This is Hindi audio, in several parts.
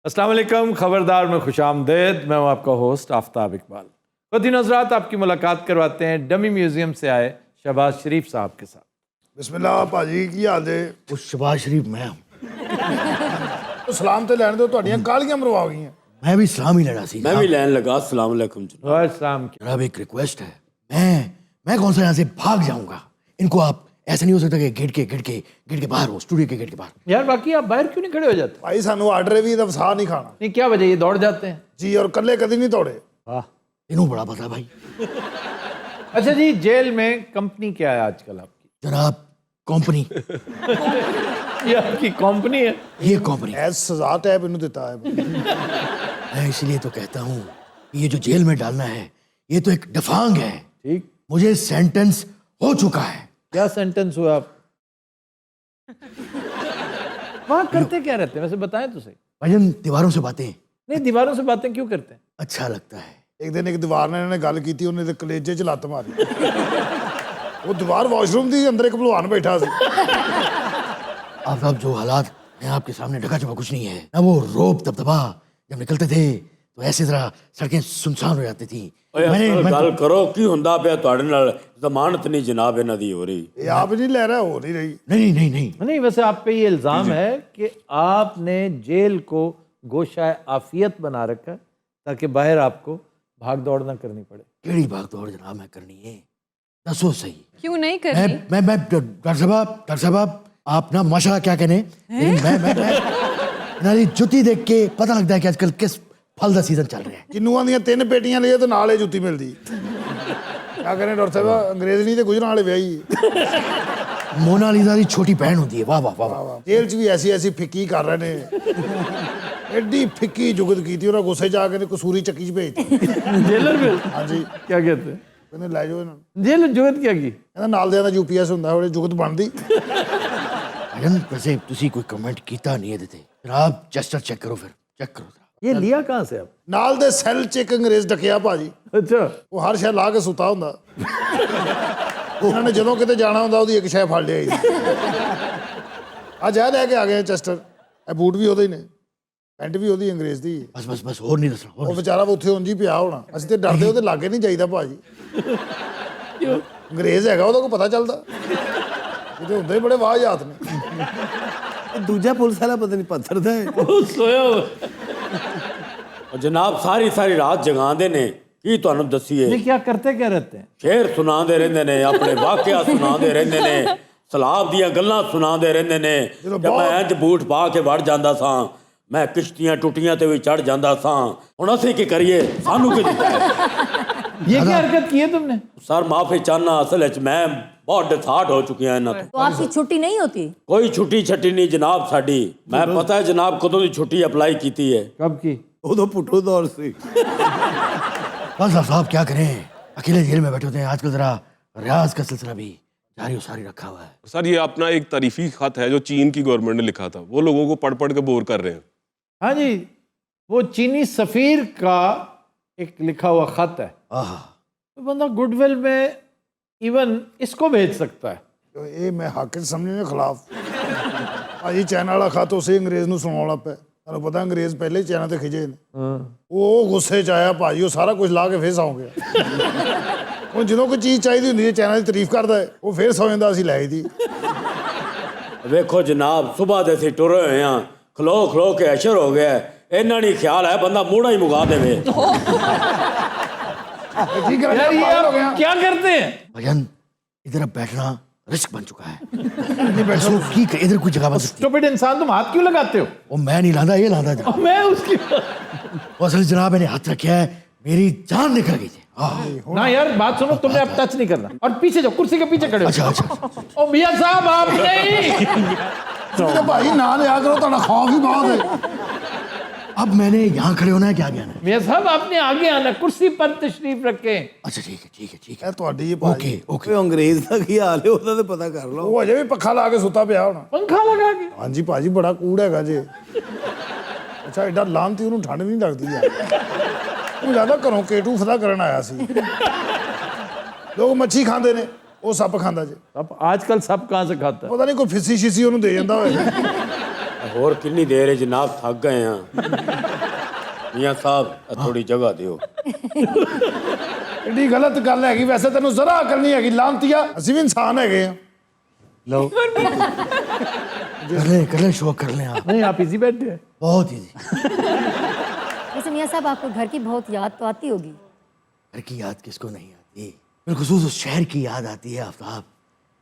अस्सलाम वालेकुम, खबरदार में खुशामदेद। मैं हूं आपका होस्ट आफ्ताब इकबाल। खुद हज़रात आपकी मुलाकात करवाते हैं डमी म्यूजियम से आए शहबाज शरीफ साहब के साथ। बिस्मिल्लाह भाजी की हाल है। ਉਹ ਸ਼ਬਾਜ਼ ਸ਼ਰੀਫ ਮੈਂ ਹਾਂ। तो सलाम तो लैन दो, ਤੁਹਾਡੀਆਂ ਕਾਲੀਆਂ ਮਰਵਾ ਗਈਆਂ। मैं भी सलाम ही लेना सी। मैं भी लैन लगा। अस्सलाम वालेकुम जनाब। वालेकुम की जनाब एक रिक्वेस्ट है, मैं कौन सा यहाँ से भाग जाऊंगा। इनको आप ऐसा नहीं हो सकता कि गेट के बाहर हो, स्टूडियो के गेट के बाहर। यार बाकी आप बाहर क्यों नहीं खड़े हो जाते? ਭਾਈ ਸਾਨੂੰ ਆਰਡਰ ਵੀ ਤਾਂ ਵਸਾ ਨਹੀਂ ਖਾਣਾ नहीं क्या वजह, ये दौड़ जाते हैं? ਜੀ, ਔਰ ਕੱਲੇ ਕਦੀ ਨਹੀਂ ਦੌੜੇ। वाह। इन्हों बड़ा पता भाई। अच्छा जी, जेल में कंपनी क्या है आजकल आपकी? जनाब कंपनी, ये आपकी कंपनी है? ये कंपनी ਐ ਸਜ਼ਾ ਟੈਬ ਇਹਨੂੰ ਦਿੱਤਾ ਹੈ। मैं इसलिए तो कहता हूँ कि ये जो जेल में डालना है ये तो एक डफांग है। ठीक। मुझे सेंटेंस हो चुका है। क्या सेंटेंस हुआ आप? वहाँ करते क्या रहते हैं वैसे, बताएं तो सही। भजन दीवारों से बातें नहीं, दीवारों से बातें क्यों करते हैं? अच्छा लगता है। ਇੱਕ ਦਿਨ ਇੱਕ ਦੀਵਾਰ ਨਾਲ ਇਹਨਾਂ ਨੇ ਗੱਲ ਕੀਤੀ, ਉਹਨੇ ਤੇ ਕਲੇਜੇ 'ਚ ਲੱਤ ਮਾਰੀ। ਉਹ ਦੀਵਾਰ ਵਾਸ਼ਰੂਮ ਦੀ ਅੰਦਰ ਇੱਕ ਭਲਵਾਨ ਬੈਠਾ ਸੀ। अब जो हालात हैं आपके सामने, ढका छुपा कुछ नहीं है ना। वो रोब दबदबा जब निकलते थे तो ऐसी तरह सड़कें सुनसान हो जाती थी। गल करो की हुंदा पिया तुहाडे नाल? जमानत नहीं जनाब इन्हां दी हो रही। ਇਹ ਆਪ ਨਹੀਂ ਲੈ ਰਿਹਾ, ਹੋ नहीं रही। नहीं नहीं नहीं नहीं, वैसे आप पे ये इल्ज़ाम है कि आपने जेल को गोशाए आफियत बना रखा है ताकि बाहर आपको भाग दौड़ ना करनी पड़े। केड़ी भाग दौड़ जनाब मैं करनी है, दसो सही। क्यों नहीं करनी? मैं डॉक्टर साहब आप ना माशाल्लाह क्या कहने, लेकिन मैं इन्हां जुत्ती देख के पता लगता है कि आजकल किस फल का सीजन चल रहा है। ਕਿੰਨੂਆਂ ਦੀਆਂ 3 ਪੇਟੀਆਂ ਲਈਏ ਤੇ ਨਾਲ ਹੀ ਜੁੱਤੀ ਮਿਲਦੀ। क्या करें डॉक्टर साहब, अंग्रेज नहीं तो गुजरान वाले विआही। मोनालिसा की छोटी बहन होती है। वाह वाह वाह वाह। जेल च भी ऐसी ऐसी फिक्की कर रहे ने। एडी फिक्की जुगत की थी, उन्हें गुस्से जा के कसूरी चक्की च भेजती। जेलर में हाँ जी, क्या कहते हैं? कहते ले जाओ इन्होंने। जेल जुगत क्या की? कहता नाल दियां दा यूपीएस हुंदा, ओहदे जुगत बनदी। भजन वैसे तुसी कोई कमेंट कीता नहीं है देते जनाब। चेस्टर चेक करो, फिर चेक करो। ये लिया कहाँ से आप? नाल दे सैल च एक अंग्रेज डकिया भाजी। अच्छा। ਉਹ ਹਰ ਸ਼ੈ ਲਾ ਕੇ ਸੁੱਤਾ ਹੁੰਦਾ। ਉਹਨਾਂ ਨੇ ਜਦੋਂ ਕਿਤੇ ਜਾਣਾ ਹੁੰਦਾ ਉਹਦੀ ਇੱਕ ਸ਼ੈ ਫੜ ਲਿਆ। ਅੱਜ ਆ ਲੈ ਕੇ ਆ ਗਏ ਚੈਸਟਰ। ਇਹ ਬੂਟ ਵੀ ਉਹਦੇ ਹੀ ਨੇ, ਪੈਂਟ ਵੀ ਉਹਦੀ ਅੰਗਰੇਜ਼ ਦੀ। बस और नहीं दसना। ਉਹ ਵਿਚਾਰਾ ਉੱਥੇ ਉਂਝ ਹੀ ਪਿਆ ਹੋਣਾ। ਅਸੀਂ ਤੇ ਡਰਦੇ ਉਹਦੇ ਲਾਗੇ ਨਹੀਂ ਜਾਈਦਾ ਭਾਜੀ। क्यों? ਅੰਗਰੇਜ਼ ਹੈਗਾ, ਉਹਦਾ ਕੋਈ ਪਤਾ ਚੱਲਦਾ। ਇਹਦੇ ਹੁੰਦੇ ਬੜੇ ਵਾਹਿਯਾਤ ਨੇ। दूजा पुलिस वाला पता नहीं पत्थर था। वो सोया हुआ। और जनाब सारी सारी रात जगांदे ने की तुहानू दसीए। ये क्या करते क्या रहते हैं? शेर सुनांदे रहंदे ने, अपने वाकया सुनांदे रहंदे ने, सलाब दियां गल्लां सुनांदे रहंदे ने। जब मैं इंज बूट पा के वड़ जांदा सां, मैं किश्तियां टुटियां ते भी चढ़ जांदा सां। हुण असीं की करिए? सानू की दित्ता है? ये क्या हरकत की है तुमने? सर माफी चाहना, असल च मैं बहुत डिसार्ट हो चुकी हैं इन्हां तो आपकी छुट्टी नहीं होती? कोई छुट्टी छट्टी नहीं जनाब साडी। मैं पता है जनाब कदों दी छुट्टी अप्लाई कीती है। कब की? उदो पुट्ठो दौर से। बस साहब क्या करें, अकेले जेल में बैठे होते हैं आजकल। जरा रियाज का सिलसिला भी जारी सारी रखा हुआ है। सर ये अपना एक तारीफी खत है जो चीन की गवर्नमेंट ने लिखा था, वो लोगों को पढ़ पढ़ के बोर कर रहे हैं। हाँ जी, वो चीनी सफीर का एक लिखा हुआ खत है। आहा, तो बंदा गुडविल में इवन इसको भेज सकता है। ਇਹ ਮੈਂ ਹੱਕ ਸਮਝਣ ਦੇ ਖਿਲਾਫ। ਭਾਜੀ ਚਾਈਨਾ ਵਾਲਾ ਖਤ ਉਸੇ ਅੰਗਰੇਜ਼ ਨੂੰ ਸੁਣਾਉਣ ਲੱਗ ਪਿਆ। ਤੁਹਾਨੂੰ ਪਤਾ ਅੰਗਰੇਜ਼ ਪਹਿਲੇ ਹੀ ਚਾਈਨਾ ਤੇ ਖਿਜੇ ਨੇ। ਉਹ ਗੁੱਸੇ 'ਚ ਆਇਆ ਭਾਜੀ, ਉਹ ਸਾਰਾ ਕੁਝ ਲਾ ਕੇ ਫੇਰ ਸੌਂ ਗਿਆ। ਹੁਣ ਜਦੋਂ ਕੋਈ ਚੀਜ਼ ਚਾਹੀਦੀ ਹੁੰਦੀ ਹੈ ਚਾਈਨਾ ਦੀ ਤਾਰੀਫ ਕਰਦਾ ਹੈ, ਉਹ ਫੇਰ ਸੌਂ ਜਾਂਦਾ, ਅਸੀਂ ਲੈ ਆਈਦੀ। ਵੇਖੋ ਜਨਾਬ ਸੁਬਾਹ ਦੇ ਅਸੀਂ ਟੁਰੇ ਹੋਏ ਹਾਂ, ਖਲੋ ਖਲੋ ਕੇ ਅਸ਼ਰ ਹੋ ਗਿਆ। ਇਹਨਾਂ ਨਹੀਂ ਖਿਆਲ ਹੈ ਬੰਦਾ ਮੂੜਾ ਹੀ ਮੁਗਾ ਦੇਵੇ। ठीक है, यार ये पागल हो आप गया। क्या करते हैं? भजन इधर अब बैठना रिस्क बन चुका है। बैठो की इधर कोई जगह बन सकती है। स्टूपिड इंसान, तुम हाथ क्यों लगाते हो? वो मैं नहीं लादा, ये लादा जनाब। मैं उसकी वो असल जनाब मैंने हाथ रखा है, मेरी जान निकल गई थी। आह, ना यार बात सुनो, तुमने अब टच नहीं करना। और पीछे जाओ, कुर्सी के पीछे खड़े हो। अच्छा अच्छा। ओ मियां साहब आप नहीं। तो भाई ना लिया करो, ਤੁਹਾਡਾ खौफ ही बहुत है। अब मैंने यहाँ खड़े होना है क्या आगे आना है? मियां साहब आपने आगे आना, कुर्सी पर तशरीफ रखें। अच्छा ठीक है ठीक है ठीक है। ਇਹ ਤੁਹਾਡੀ ਹੀ ਭਾਜੀ। Okay okay. कोई अंग्रेज का की हाल है ਉਹਦਾ ਤੇ ਪਤਾ ਕਰ ਲਓ। ਉਹ ਅਜੇ ਵੀ ਪੱਖਾ ਲਾ ਕੇ ਸੁੱਤਾ ਪਿਆ ਹੋਣਾ। पंखा लगा के। ਹਾਂਜੀ ਭਾਜੀ, ਬੜਾ ਕੂੜ ਹੈਗਾ ਜੇ। ਅੱਛਾ ਐਡਾ ਲਾਂਤੀ, ਉਹਨੂੰ ਠੰਡ ਨਹੀਂ ਲੱਗਦੀ ਯਾਰ। ਉਹ ਜ਼ਿਆਦਾ ਘਰੋਂ ਕੇਟੂ ਫਦਾ ਕਰਨ ਆਇਆ ਸੀ। ਲੋਕ ਮੱਛੀ ਖਾਂਦੇ ਨੇ, ਉਹ ਸੱਪ ਖਾਂਦਾ ਜੇ। अब आजकल सब कहाँ से खाता है? ਪਤਾ ਨਹੀਂ ਕੋਈ ਫਿੱਸੀ ਸ਼ੀਸੀ ਉਹਨੂੰ ਦੇ ਜਾਂਦਾ ਹੋਵੇ। ਹੋਰ ਕਿੰਨੀ ਦੇਰ ਹੈ ਜਨਾਬ, ਥੱਕ ਗਏ ਆ। ਮੀਆਂ ਸਾਹਿਬ ਥੋੜੀ ਜਗ੍ਹਾ ਦਿਓ। ਐਡੀ ਗਲਤ ਗੱਲ ਹੈਗੀ, ਵੈਸੇ ਤੈਨੂੰ ਜ਼ਰਾ ਅਕਲ ਨਹੀਂ ਹੈਗੀ ਲਾਂਤੀਆ, ਅਸੀਂ ਵੀ ਇਨਸਾਨ ਹੈਗੇ ਆ। लो कर ले शो कर लें आप। नहीं, आप इजी बैठे हैं। बहुत इजी। वैसे मियाँ साहब आपको घर की बहुत याद तो आती होगी। घर की याद किसको नहीं आती, बिलखुसूस उस शहर की याद आती है। आफ्ताब,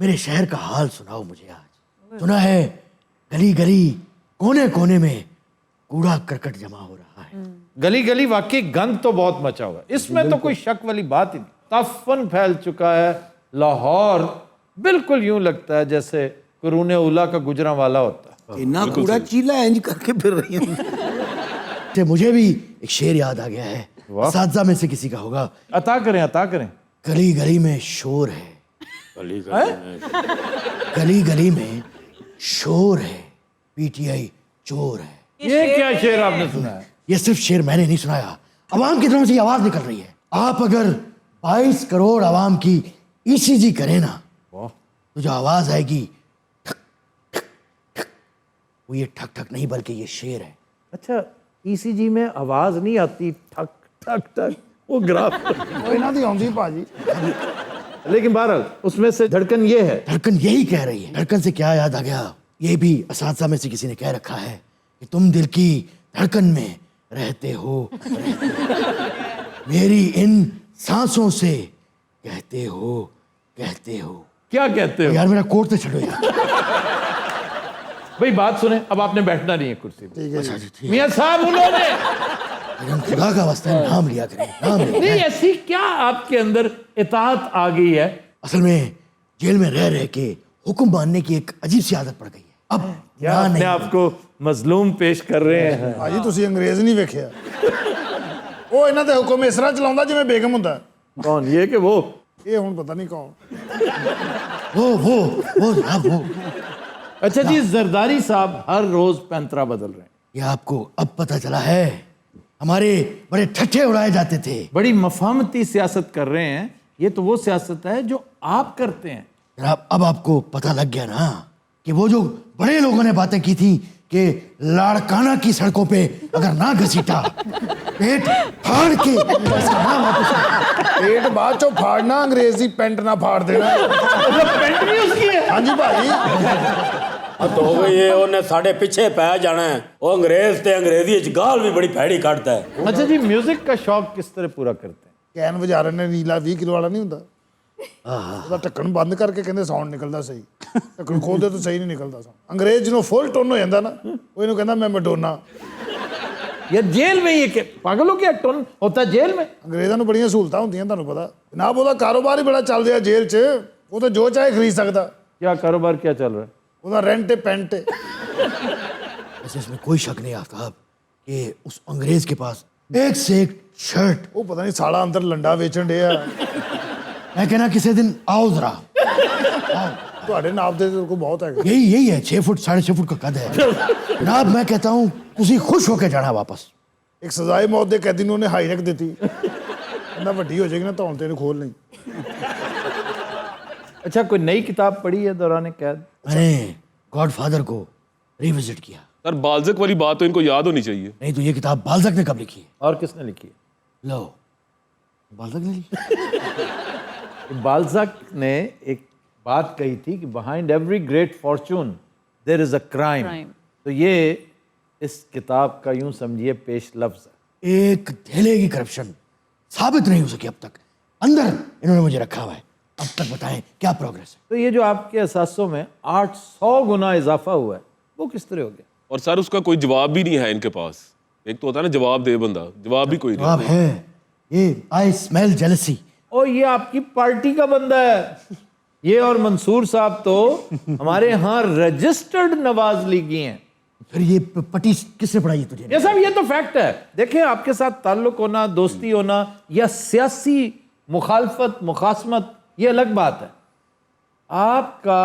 मेरे शहर का हाल सुनाओ मुझे आज। सुना है गली गली कोने कोने में कूड़ा करकट जमा हो रहा है। गली गली वाकई गंद तो बहुत मचा हुआ है, इसमें तो कोई शक वाली बात ही नहीं। तफन फैल चुका है लाहौर, बिल्कुल यूं लगता है जैसे कुरूने उला का गुजरा वाला होता है। इन्ना कूड़ा चीला इंज करके फिर रही है। तो मुझे भी एक शेर याद आ गया है, असातिज़ा में से किसी का होगा। अता करें, अता करें। गली गली में शोर है, गली गली गली में शोर है, पीटीआई चोर है। ये क्या शेर आपने सुना है? ये सिर्फ शेर मैंने नहीं सुनाया, अवाम की तरफ से ये आवाज निकल रही है। आप अगर 22 करोड़ अवाम की ईसीजी करें ना, तो जो आवाज आएगी ठक ठक ठक, वो ये ठक ठक नहीं बल्कि ये शेर है। अच्छा, ईसीजी में आवाज नहीं आती ठक ठक ठक, वो ग्राफ। ਉਹ ਇਹਨਾਂ ਦੀ ਆਉਂਦੀ ਭਾਜੀ। लेकिन बहरहाल उसमें से धड़कन ये है। धड़कन यही कह रही है। धड़कन से क्या याद आ गया, ये भी असातिज़ा में से किसी ने कह रखा है कि तुम दिल की धड़कन में रहते हो, मेरी इन सांसों से कहते हो, कहते हो। क्या कहते हो? यार मेरा कोट तो छड़ो यार। भाई बात सुने, अब आपने बैठना नहीं है कुर्सी पे। अच्छा जी ठीक मियां साहब उन्होंने है, खुदा का वास्ता है, नाम लिया करें, नाम लिया नहीं, करें। ऐसी क्या आपके अंदर इताअत आ गई है? असल में जेल में रह रह के हुक्म मानने की एक अजीब सी आदत पड़ गई है। अब क्या ना अपने नहीं, आपको मजलूम पेश कर रहे हैं? ਭਾਜੀ ਤੁਸੀਂ ਅੰਗਰੇਜ਼ ਨਹੀਂ ਵੇਖਿਆ, ਉਹ ਇਹਨਾਂ ਦੇ ਹੁਕਮ ਇਸ ਤਰ੍ਹਾਂ ਚਲਾਉਂਦਾ ਜਿਵੇਂ ਬੇਗਮ ਹੁੰਦਾ। कौन, ये कि वो? ਇਹ ਹੁਣ ਪਤਾ ਨਹੀਂ ਕੌਣ। वो जनाब वो। अच्छा जी, जरदारी साहब हर रोज पैंतरा बदल रहे हैं। ये आपको अब पता चला है, हमारे बड़े ठट्ठे उड़ाए जाते थे। बड़ी मफाहमती सियासत कर रहे हैं। ये तो वो सियासत है जो आप करते हैं। जनाब अब आपको पता लग गया ना कि वो जो बड़े लोगों ने बातें की थी कि लाड़काना की सड़कों पे अगर ना घसीटा, पेट फाड़ के इसका नाम वापस ਪੇਟ ਬਾਅਦ ਚੋਂ ਫਾੜਨਾ, ਅੰਗਰੇਜ਼ ਦੀ ਪੈਂਟ ਨਾ ਫਾੜ ਦੇਣਾ। पेंट भी उसकी है। ਹਾਂਜੀ ਭਾਜੀ। ਹੱਦ ਹੋ ਗਈ ਏ, ਉਹਨੇ ਸਾਡੇ ਪਿੱਛੇ ਪੈ ਜਾਣਾ ਹੈ। ਉਹ ਅੰਗਰੇਜ਼ ਤੇ ਅੰਗਰੇਜ਼ੀ ਚ ਗਾਲ ਵੀ ਬੜੀ ਭੈੜੀ ਕੱਢਦਾ ਹੈ। अच्छा जी, म्यूजिक का शौक किस तरह पूरा करते हैं? ਕੈਨ ਵਜਾ ਰਹੇ ਨੇ, ਨੀਲਾ 20 ਕਿਲੋ ਵਾਲਾ ਨਹੀਂ ਹੁੰਦਾ, ਉਹਦਾ ਢੱਕਣ ਬੰਦ ਕਰਕੇ ਕਹਿੰਦੇ ਸਾਊਂਡ ਨਿਕਲਦਾ ਸਹੀ, ਢੱਕਣ ਖੋਲਦੇ ਤਾਂ ਸਹੀ ਨਹੀਂ ਨਿਕਲਦਾ ਸਾਊਂਡ। ਅੰਗਰੇਜ਼ ਜਿਹਨੂੰ ਫੁੱਲ ਟੋਨ ਹੋ ਜਾਂਦਾ ਨਾ, ਉਹ ਇਹਨੂੰ ਕਹਿੰਦਾ ਮੈਂ ਮੈਡੋਨਾ। ये जेल में ये के पागलों के टोन होता है जेल में। ਅੰਗਰੇਜ਼ਾਂ ਨੂੰ ਬੜੀਆਂ ਸਹੂਲਤਾਂ ਹੁੰਦੀਆਂ ਤੁਹਾਨੂੰ ਪਤਾ ਜਨਾਬ, ਉਹਦਾ ਕਾਰੋਬਾਰ ਹੀ ਬੜਾ ਚੱਲ ਰਿਹਾ ਜੇਲ੍ਹ 'ਚ, ਉਹ ਤਾਂ ਜੋ ਚਾਹੇ ਖਰੀਦ ਸਕਦਾ, क्या कारोबार क्या चल रहा है? ਉਹਦਾ ਰੈਂਟ ਹੈ ਪੈਂਟ ਹੈ। वैसे इसमें कोई शक नहीं आफ्ताब कि उस अंग्रेज के पास एक से एक शर्ट। ਉਹ ਪਤਾ ਨਹੀਂ ਸਾਲਾ ਅੰਦਰ ਲੰਡਾ ਵੇਚਣ ਡਿਆ। मैं कहना किसी दिन आओ जरा। ਤੁਹਾਡੇ ਨਾਪ ਦੇ ਕੋਲ ਬਹੁਤ ਹੈਗਾ। यही है, 6 फुट 6.5 फुट का कद है जनाब। मैं कहता हूँ तुसी खुश होके जाना वापस। ਇੱਕ ਸਜ਼ਾਏ ਮੌਤ ਦੇ ਕੈਦੀ ਨੂੰ ਉਹਨੇ ਹਾਈ ਰੈਕ ਦਿੱਤੀ, ਕਹਿੰਦਾ ਵੱਡੀ ਹੋ ਜਾਏਗੀ ਨਾ ਧੌਣ ਤੇ ਇਹਨੂੰ ਖੋਲ ਨਹੀਂ। अच्छा, कोई नई किताब पढ़ी है दौरान कैद? मैंने गॉडफादर को रिविजिट किया। सर बाल्जक वाली बात तो इनको याद होनी चाहिए। नहीं तो ये किताब बाल्जक ने कब लिखी है? और किसने लिखी है? लो, बाल्जक ने लिखी। बाल्जाक ने एक बात कही थी कि behind every great fortune there is a crime. तो ये इस किताब का यूं समझिए पेश लफ्ज है। एक धेले की करप्शन साबित नहीं हो सकी अब तक, अंदर इन्होंने मुझे रखा हुआ है। अब तक बताएं क्या प्रोग्रेस है? तो ये जो आपके एहसासों में 800 गुना इजाफा हुआ है, वो किस तरह हो गया? और सर उसका कोई जवाब भी नहीं है इनके पास। एक तो होता है ना जवाब दे बंदा, जवाब भी कोई जवाब नहीं। है ये आई स्मेल जेलसी। और ये आपकी पार्टी का बंदा है। ये और मंसूर साहब तो हमारे यहाँ रजिस्टर्ड नवाज लीगी हैं। फिर ये पट्टी किसने पढ़ाई तुझे? ये सब ये तो फैक्ट है। देखें, आपके साथ ताल्लुक होना, दोस्ती होना या सियासी मुखालफत मुखासमत, ये अलग बात है। आपका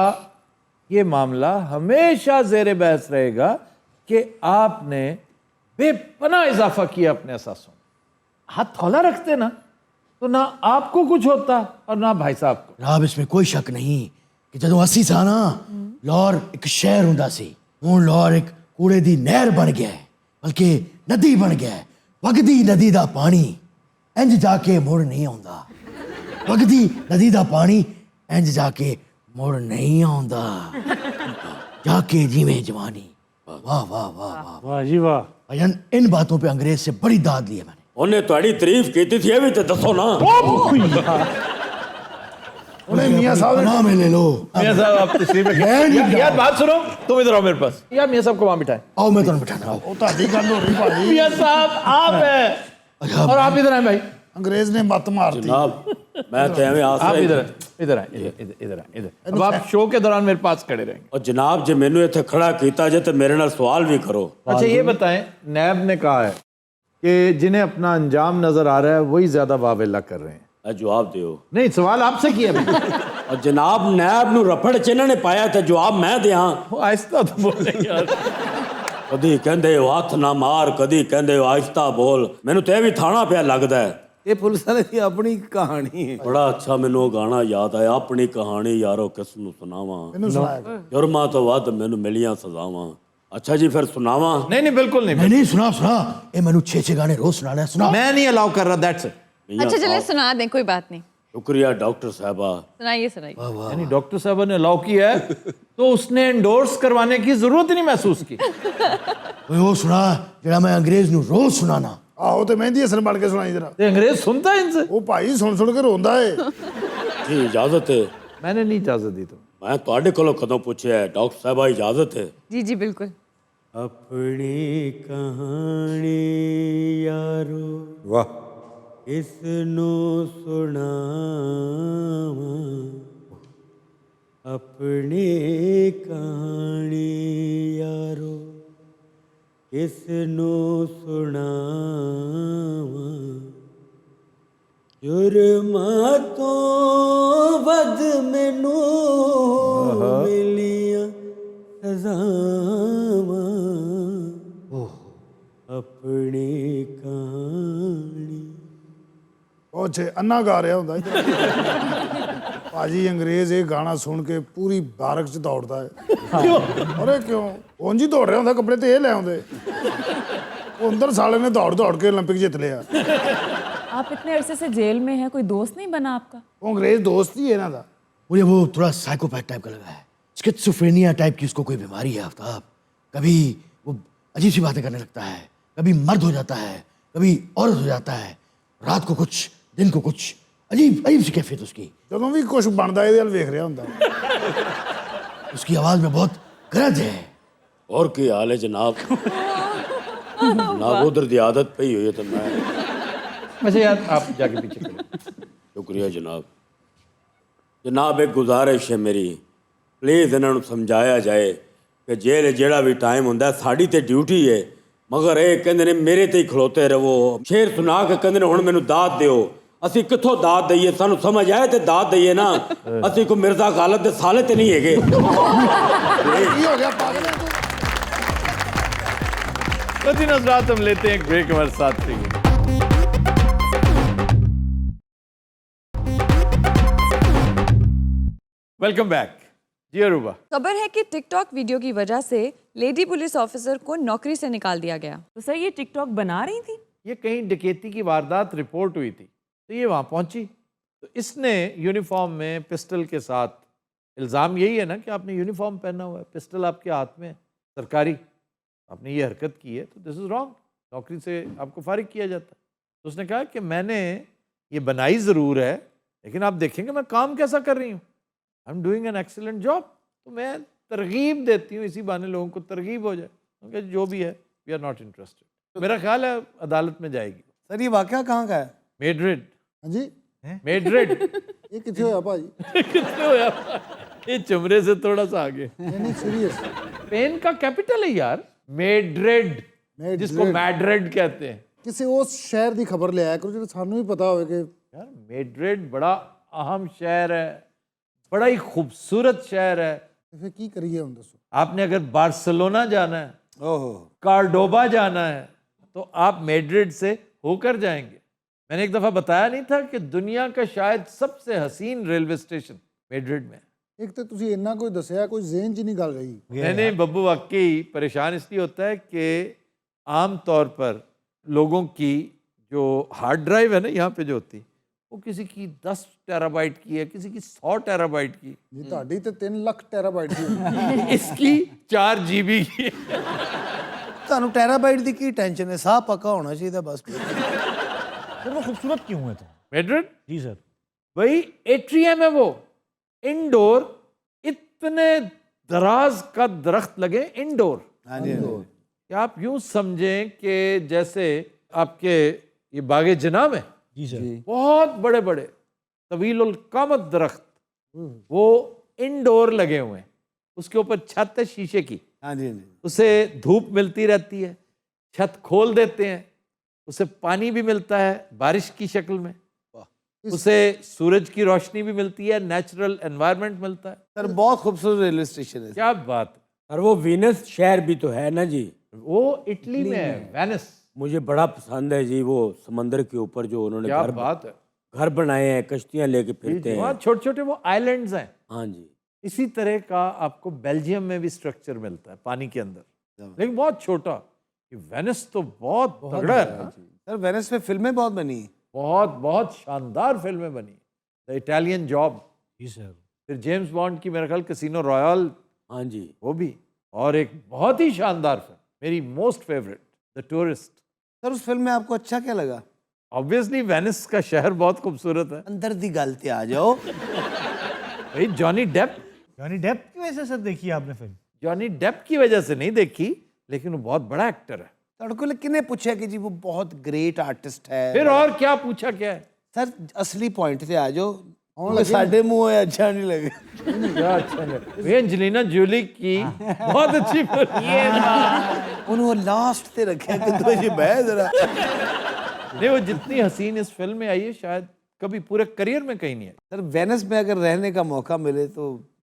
ये मामला हमेशा ज़ेर बहस रहेगा कि आपने बेपनाह इजाफा किया अपने एहसासों में। हाथ थौला रखते ना तो ना आपको कुछ होता और ना भाई साहब को। जनाब इसमें कोई शक नहीं कि जदों 80 साल ना लाहौर एक शहर हुंदा सी, हुण लाहौर एक कूड़े दी नहर बन गया है, बल्कि नदी बन गया है। वगदी नदी दा पानी इंज जाके मुड़ नहीं आਉਂਦਾ। वगदी नदी दा पानी इंज जाके मुड़ नहीं आਉਂਦਾ। जाके जीवे जवानी। वाह वाह वाह वाह वाह जी वाह। भाईजान, इन बातों पे अंग्रेज से बड़ी दाद ली है मैंने। ਉਹਨੇ ਤੁਹਾਡੀ ਤਾਰੀਫ ਕੀਤੀ ਸੀ, ਇਹ ਵੀ ਤੇ ਦੱਸੋ ਨਾ। उन्हें मियाँ साहब ने नाम ले लो। मियाँ साहब आप तशरीफ रखें। यार बात सुनो, तुम इधर आओ मेरे पास। यार मियाँ साहब को वहां बिठाएं। आओ मैं तुम्हें बिठाना। आओ। ਉਹ ਤੁਹਾਡੀ ਗੱਲ ਹੋ ਰਹੀ ਭਾਜੀ। मियाँ साहब आप हैं और आप इधर आए भाई। अंग्रेज ने मत मारती। ਜਨਾਬ ਮੈਂ ਤੇ ਐਵੇਂ ਆਸ आप ਰਿਹਾ इधर इधर आए, इधर इधर इधर आए, इधर। अब आप शो के दौरान मेरे पास खड़े रहेंगे। ਉਹ ਜਨਾਬ ਜੇ ਮੈਨੂੰ ਇੱਥੇ ਖੜਾ ਕੀਤਾ ਜੇ ਤੇ ਮੇਰੇ ਨਾਲ ਸਵਾਲ ਵੀ ਕਰੋ। अच्छा ये बताएं, नैब ने कहा है कि जिन्हें अपना अंजाम नजर आ रहा है वही ज्यादा वावेला कर रहे हैं। ਇਹ ਜਵਾਬ ਦਿਓ। नहीं, सवाल आपसे किया मैंने। और जनाब नैब ਨੂੰ ਰਫੜ ਚ ਇਹਨਾਂ ਨੇ ਪਾਇਆ ਤੇ ਜਵਾਬ ਮੈਂ ਦਿਆਂ। वो आहिस्ता तो बोले यार। ਕਦੀ ਕਹਿੰਦੇ ਹੋ ਹੱਥ ਨਾ ਮਾਰ, ਕਦੀ ਕਹਿੰਦੇ ਹੋ ਆਹਿਸਤਾ ਬੋਲ। ਮੈਨੂੰ ਤੇ ਇਹ ਵੀ ਥਾਣਾ ਪਿਆ ਲੱਗਦਾ ਹੈ। ये पुलिस वाले की अपनी कहानी है। ਬੜਾ ਅੱਛਾ ਮੈਨੂੰ ਉਹ ਗਾਣਾ ਯਾਦ ਆਇਆ, ਆਪਣੀ ਕਹਾਣੀ ਯਾਰੋ ਕਿਸ ਨੂੰ ਸੁਣਾਵਾਂ, ਇਹਨੂੰ ਸੁਣਾਇਆ ਜੁਰਮਾਂ ਤੋਂ ਵੱਧ ਮੈਨੂੰ ਮਿਲੀਆਂ ਸਜ਼ਾਵਾਂ। ਅੱਛਾ ਜੀ ਫਿਰ ਸੁਣਾਵਾਂ। नहीं नहीं बिल्कुल नहीं, मैं नहीं सुना सुना ये मैंने 6 गाने रोज सुनाना है। सुना। मैं नहीं अलाउ कर रहा, दैट्स इट। अच्छा चले सुना दें, कोई बात नहीं, शुक्रिया डॉक्टर साहबा। सुनाइए सुनाइए। यानी डॉक्टर साहब ने अलाउ किया है तो उसने एंडोर्स करवाने की जरूरत ही नहीं महसूस की। कोई वो सुना जरा मैं अंग्रेज नु रोज सुनाना। ਆਹੋ ਤੇ ਮਹਿੰਦੀ ਹਸਨ ਬਣ ਕੇ ਸੁਣਾਈ ਜਰਾ। तो अंग्रेज सुनता है इनसे। ਉਹ ਭਾਈ ਸੁਣ ਸੁਣ ਕੇ ਰੋਂਦਾ ਏ। ਜੀ ਇਜਾਜ਼ਤ ਹੈ। मैंने नहीं इजाजत दी तुम। ਮੈਂ ਤੁਹਾਡੇ ਕੋਲੋਂ ਕਦੋਂ ਪੁੱਛਿਆ ਹੈ ਡਾਕਟਰ ਸਾਹਿਬਾ, ਇਜਾਜ਼ਤ ਹੈ। जी जी बिल्कुल। अपनी कहानी यारो वाह। किसनु सुनावा, अपनी कहानी यारो किसनु सुनावा, जुर्मा तो वध मैनू मिलियां सजावां, अपनी कहानी। ਉਹ ਛੇ ਅੰਨਾ ਗਾ ਰਿਹਾ ਹੁੰਦਾ ਇੱਧਰ। ਭਾਜੀ ਅੰਗਰੇਜ਼ ਇਹ ਗਾਣਾ ਸੁਣ ਕੇ ਪੂਰੀ ਬਾਰਕ ਚ ਦੌੜਦਾ ਹੈ। ਅਰੇ ਕਿਉਂ? ਉਂਝ ਹੀ ਦੌੜ ਰਿਹਾ ਹੁੰਦਾ, ਕੱਪੜੇ ਤੇ ਇਹ ਲੈ ਆਉਂਦੇ। ਉਹ ਅੰਦਰ ਸਾਲੇ ਨੇ ਦੌੜ ਦੌੜ ਕੇ 올림픽 ਜਿੱਤ ਲਿਆ। आप इतने अरसे से जेल में हैं, कोई दोस्त नहीं बना आपका? ਉਹ ਅੰਗਰੇਜ਼ ਦੋਸਤ ही ਇਹਨਾਂ ਦਾ। मुझे वो थोड़ा साइकोपैथ टाइप का लगा है। स्किज़ोफ्रेनिया टाइप की उसको कोई बीमारी है आफ्ताब। कभी वो अजीब सी बातें करने लगता है, कभी मर्द हो जाता है, कभी औरत हो जाता है, रात को कुछ दिन को कुछ। अजीब अजीब सी कैफियत उसकी। ਜਦੋਂ ਵੀ ਕੁਝ ਬਣਦਾ ਇਹਦੇ ਵੱਲ ਵੇਖ ਰਿਹਾ ਹੁੰਦਾ। उसकी आवाज में बहुत गरज है। और की हाल है जनाब? जनाब उधर की आदत पई हुई है तो मैं। अच्छा यार आप जाके पीछे करो। शुक्रिया जनाब। जनाब एक गुजारिश है मेरी, प्लीज़ इन्हों समझाया जाए कि जेल जेड़ा भी टाइम होंदा साड़ी ते ड्यूटी है, मगर ये कहंदे ने मेरे ते ही खलोते रहो। शेर सुना के कहंदे ने हुण मैनूं दाद दिओ। ਅਸੀਂ ਕਿੱਥੋਂ ਦਾਤ ਦਈਏ? ਸਾਨੂੰ ਸਮਝ ਆਏ ਤੇ ਦਾਤ ਦਈਏ ਨਾ। ਅਸੀਂ ਕੋਈ ਮਿਰਜ਼ਾ ਗਾਲਬ ਦੇ ਸਾਲੇ ਤੇ ਨਹੀਂ ਹੈਗੇ। ਕੀ ਹੋ ਗਿਆ ਪਾਗਲ ਹੈ ਤੂੰ? तो जी नज़रात हम लेते हैं एक ब्रेक, हमारे साथ रहिए। वेलकम बैक जी अरूबा। खबर है कि टिकटॉक वीडियो की वजह से लेडी पुलिस ऑफिसर को नौकरी से निकाल दिया गया। तो सर ये टिकटॉक बना रही थी? ये कहीं डकैती की वारदात रिपोर्ट हुई थी तो ये वहाँ पहुंची, तो इसने यूनिफॉर्म में पिस्टल के साथ, इल्ज़ाम यही है ना कि आपने यूनिफॉर्म पहना हुआ है, पिस्टल आपके हाथ में है, सरकारी, आपने ये हरकत की है तो दिस इज़ रॉन्ग, नौकरी से आपको फारिग किया जाता है। तो उसने कहा कि मैंने ये बनाई ज़रूर है लेकिन आप देखेंगे मैं काम कैसा कर रही हूँ, I am doing an excellent job. तो मैं तरगीब देती हूँ, इसी बहाने लोगों को तरगीब हो जाए, क्योंकि जो भी है वी आर नॉट इंटरेस्टेड। तो मेरा ख्याल है अदालत में जाएगी। सर ये वाकया कहाँ का है? मेड्रिड। ਹਾਂਜੀ मेड्रिड। ਇਹ ਕਿੱਥੇ ਹੋਇਆ ਭਾਜੀ? कितने होया? ये चमड़े से थोड़ा सा आगे। ਨਹੀਂ ਸੀਰੀਅस। स्पेन का कैपिटल है यार मेड्रिड, जिसको मैड्रिड कहते हैं। ਕਿਸੇ ਉਸ ਸ਼ਹਿਰ ਦੀ ਖਬਰ ਲਿਆਇਆ ਕਰੋ ਜਿਹੜਾ ਸਾਨੂੰ ਵੀ ਪਤਾ ਹੋਵੇ ਕਿ यार मेड्रिड बड़ा अहम शहर है, बड़ा ही खूबसूरत शहर है। ਫਿਰ ਕੀ ਕਰੀਏ ਹੁਣ ਦੱਸੋ? आपने अगर बार्सिलोना जाना है, ओहो। कार्डोबा जाना है तो आप मेड्रिड से होकर जाएंगे। मैंने एक दफ़ा बताया नहीं था कि दुनिया का शायद सबसे हसीन रेलवे स्टेशन मेड्रिड में है। ਇੱਕ ਤੇ ਤੁਸੀਂ ਇੰਨਾ ਕੋਈ ਦੱਸਿਆ, ਕੋਈ ਜ਼ਿਹਨ 'ਚ ਨਹੀਂ ਗੱਲ ਰਹੀ। नहीं बब्बू वाकई परेशान इसलिए होता है कि आम तौर पर लोगों की जो हार्ड ड्राइव है ना यहाँ पे जो होती वो किसी की 10 टेराबाइट की है, किसी की 100 टेराबाइट की, ਜੀ ਤੁਹਾਡੀ ਤੇ 3 ਲੱਖ ਟੈਰਾਬਾਈਟ ਦੀ ਹੋਣੀ। इसकी 4 GB की है। ਤੁਹਾਨੂੰ ਟੈਰਾਬਾਈਟ ਦੀ ਕੀ ਟੈਨਸ਼ਨ ਹੈ? ਸਾਹ ਪੱਕਾ ਹੋਣਾ ਚਾਹੀਦਾ ਬਸ। सर वो खूबसूरत क्यों है तो? मेड्रिड जी सर। वही एट्रियम है वो, इंडोर, इतने दराज का दरख्त लगे इंडोर। हाँ जी, हाँ जी। कि आप यूं समझें कि जैसे आपके ये बागे जनाब है, जी सर। बहुत बड़े बड़े तवील उल कामत दरख्त, वो इंडोर लगे हुए हैं। उसके ऊपर छत है शीशे की, हाँ जी, हाँ जी। उसे धूप मिलती रहती है, छत खोल देते हैं, उसे पानी भी मिलता है बारिश की शक्ल में, उसे सूरज की रोशनी भी मिलती है, नेचुरल एनवायरनमेंट मिलता है। सर बहुत खूबसूरत रेलवे स्टेशन है। क्या बात है। और वो वीनस शहर भी तो है ना जी, वो इटली में है, वेनिस। मुझे बड़ा पसंद है जी। वो समंदर के ऊपर जो उन्होंने क्या बात है। घर बनाए हैं, कश्तियां लेके फिरते हैं। वहाँ छोटे छोटे वो आइलैंड्स हैं। हाँ जी। इसी तरह का आपको बेल्जियम में भी स्ट्रक्चर मिलता है पानी के अंदर, लेकिन बहुत छोटा। ये वेनिस तो बहुत तगड़ा है ना। सर वेनिस में फिल्में बहुत बनी हैं। बहुत बहुत शानदार फिल्में बनी। द इटालियन जॉब, जी सर। फिर जेम्स बॉन्ड की मेरे ख्याल कैसीनो रॉयल, हाँ जी। वो भी, और एक बहुत ही शानदार फिल्म, मेरी most favourite, the tourist. Sir उस फिल्म में आपको अच्छा क्या लगा? ऑब्वियसली वेनिस का शहर बहुत खूबसूरत है। अंदर दी गल ते आ जाओ। भाई जॉनी डेप, जॉनी डेप की वजह से सर देखी आपने फिल्म? जॉनी डेप की वजह से नहीं देखी, लेकिन वो बहुत बड़ा एक्टर है। तड़को किने पूछा कि जी वो बहुत ग्रेट आर्टिस्ट है? फिर और क्या पूछा क्या है। सर असली पॉइंट पे आ जाओ। साढ़े मुंह है अच्छा नहीं लगे। क्या अच्छा नहीं। ये एंजेलिना जोली की बहुत अच्छी फिल्म है। उन्होंने लास्ट ते रखा कि तो ये बह जरा। नहीं, वो जितनी हसीन इस फिल्म में आई है शायद कभी पूरे करियर में कहीं नहीं आई। सर वेनिस में अगर रहने का मौका मिले तो?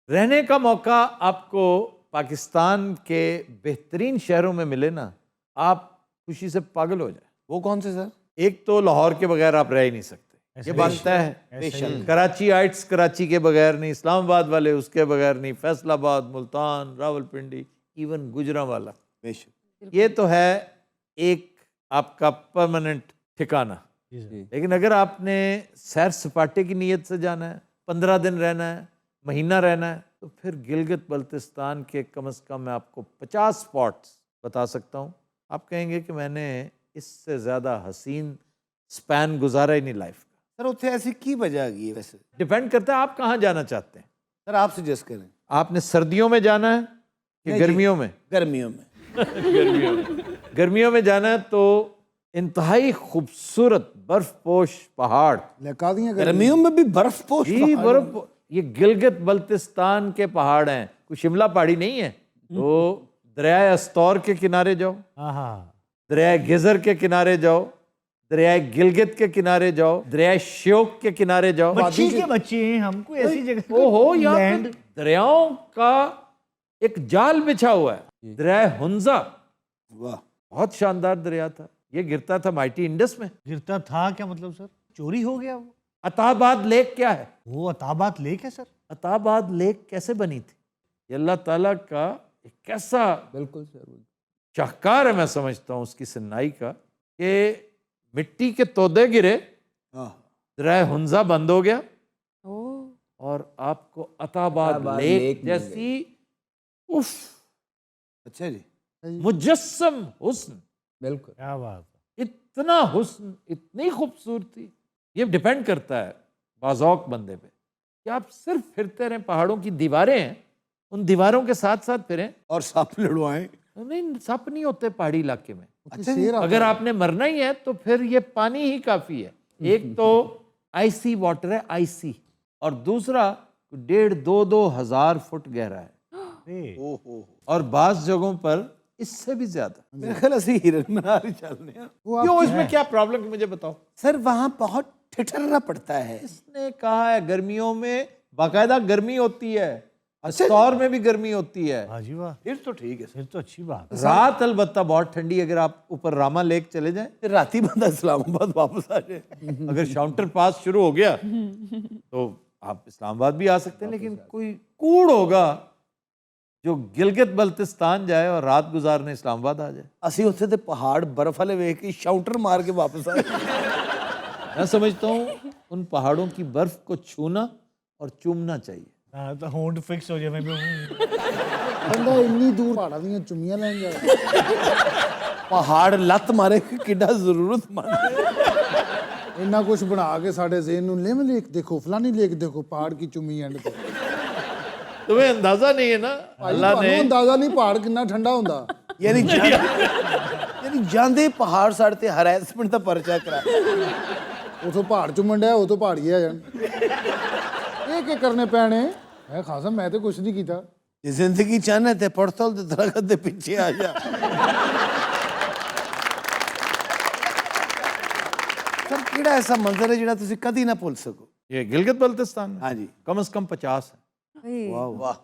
रहने का मौका आपको पाकिस्तान के बेहतरीन शहरों में मिले ना, आप खुशी से पागल हो जाए। वो कौन से सर? एक तो लाहौर के बगैर आप रह ही नहीं सकते, ये बनता है। कराची आइट्स कराची के बगैर नहीं, इस्लामाबाद वाले उसके बगैर नहीं, फैसलाबाद, मुल्तान, रावलपिंडी, इवन गुजरांवाला, ये तो है एक आपका परमानेंट ठिकाना। लेकिन अगर आपने सैर सपाटे की नीयत से जाना है, 15 दिन रहना है, महीना रहना है, तो फिर गिलगित बल्तिस्तान के कम से कम मैं आपको 50 स्पॉट्स बता सकता हूँ। आप कहेंगे कि मैंने इससे ज़्यादा हसीन स्पैन गुजारा ही नहीं लाइफ का। सर उत्थे ऐसी की वजह की है वैसे? डिपेंड करता है आप कहाँ जाना चाहते हैं। सर आप सजेस्ट करें। आपने सर्दियों में जाना है कि गर्मियों में? गर्मियों में। गर्मियों में। गर्मियों में जाना है तो इंतहाई खूबसूरत बर्फपोश पहाड़। गर्मियों में भी बर्फपोश जी बर्फ, ये गिलगित बल्तिस्तान के पहाड़ हैं, कोई शिमला पहाड़ी नहीं है। तो दरिया अस्तौर के किनारे जाओ, दरिया गिजर के किनारे जाओ, दरिया गिलगित के किनारे जाओ, दरिया श्योक के किनारे जाओ। बच्ची के बच्चे हैं, हमको ऐसी जगह। ओहो, यहाँ पे दरियाओं का एक जाल बिछा हुआ है। दरिया हुंजा, वाह, बहुत शानदार दरिया था। ये गिरता था माइटी इंडस में। गिरता था क्या मतलब सर? चोरी हो गया वो? अताबाद लेक क्या है? वो अताबाद लेक है सर? अताबाद लेक कैसे बनी थी? ये अल्लाह ताला का एक कैसा बिल्कुल शाहकार है, मैं समझता हूँ उसकी सन्नाई का, कि मिट्टी के तोदे गिरे, दरिया हुंजा बंद हो गया और आपको अताबाद लेक जैसी उफ, अच्छा जी, मुजस्सम हुस्न, बिल्कुल, क्या बात है। इतना हुस्न, इतनी खूबसूरती। ये डिपेंड करता है बाज़ौक बंदे पे कि आप सिर्फ फिरते रहें। पहाड़ों की दीवारें हैं, उन दीवारों के साथ साथ फिरें। और सांप लड़वाएं? नहीं, सांप नहीं होते पहाड़ी इलाके में। अच्छा, अगर आपने मरना ही है तो फिर ये पानी ही काफी है। एक तो आईसी वाटर है, आईसी, और दूसरा 1,500-2,000 हजार फुट गहरा है। और बास जगहों पर इससे भी ज्यादा। मेरे ख्याल से हिरन मनाली चलने हैं। क्यों, इसमें क्या प्रॉब्लम है मुझे बताओ। सर वहां बहुत ठिठुरना पड़ता है। इसने कहा है गर्मियों में बाकायदा गर्मी होती है, अस्तौर में भी गर्मी होती है। हाँ जी, वाह, फिर तो ठीक है, फिर तो अच्छी बात है। रात अलबत्ता बहुत ठंडी। अगर आप ऊपर रामा लेक चले जाएं, फिर रात ही बंदा इस्लामाबाद वापस आ जाए। अगर शाउंटर पास शुरू हो गया तो आप इस्लामाबाद भी आ सकते हैं, लेकिन कोई कूड़ होगा जो गिलगित बल्तिस्तान जाए और रात गुजारने इस्लामाबाद आ जाए। ਅਸੀਂ ਉੱਥੇ ਤੇ ਪਹਾੜ ਬਰਫ਼ ਵਾਲੇ ਵੇਖ ਕੇ ਸ਼ਾਊਟਰ ਮਾਰ ਕੇ ਵਾਪਸ ਆ ਗਏ। मैं समझता हूँ उन पहाड़ों की बर्फ को छूना और चूमना चाहिए। हाँ तो होंठ फिक्स हो जाए मैं भी ਕਹਿੰਦਾ ਇੰਨੀ ਦੂਰ ਪਹਾੜਾਂ ਦੀਆਂ ਚੁੰਮੀਆਂ ਲੈਣ ਜਾ ਪਹਾੜ ਲੱਤ ਮਾਰੇ ਕਿ ਕਿੱਡਾ ਜ਼ਰੂਰਤਮੰਦ। ਇੰਨਾ ਕੁਝ ਬਣਾ ਕੇ ਸਾਡੇ ਜ਼ਿਹਨ ਨੂੰ ਲਿਮ ਲੇਖ ਦੇਖੋ, ਫਲਾਨੀ ਲੇਖ ਦੇਖੋ, ਪਹਾੜ की ਚੁੰਮੀ ਐਂਡ ਤੇ। तुम्हें अंदाजा नहीं है ना, अल्लाह ने ਅੰਦਾਜ਼ਾ ਨਹੀਂ ਪਹਾੜ ਕਿੰਨਾ ਠੰਡਾ ਹੁੰਦਾ। ਯਾਨੀ ਜਾਂਦੇ ਪਹਾੜ ਸਾਡੇ ਤੇ ਹਰੈਸਮੈਂਟ ਦਾ ਪਰਚਾ ਕਰਾ। ਉਥੋਂ ਪਹਾੜ ਚੁੰਮਣ ਡਿਆ, ਉਥੋਂ ਪਹਾੜੀ ਆ ਜਾਣ। ਇਹ ਕੀ ਕਰਨੇ ਪੈਣੇ ਹੈ ਖਾਸਾ, ਮੈਂ ਤੇ ਕੁਝ ਨਹੀਂ ਕੀਤਾ। ਜੇ ਜ਼ਿੰਦਗੀ ਚਾਹਨਾ ਤੇ ਪੜਤਲ ਦੇ ਦਰਖਤ ਦੇ ਪਿੱਛੇ ਆ ਜਾ। ਸਰ ਕਿਹੜਾ ਐਸਾ ਮੰਜ਼ਰ ਹੈ ਜਿਹੜਾ ਤੁਸੀਂ ਕਦੀ ਨਾ ਭੁੱਲ ਸਕੋ? ये गिलगित बल्तिस्तान में हाँ जी। कम से कम 50 है, ਵਾਹ ਵਾਹ।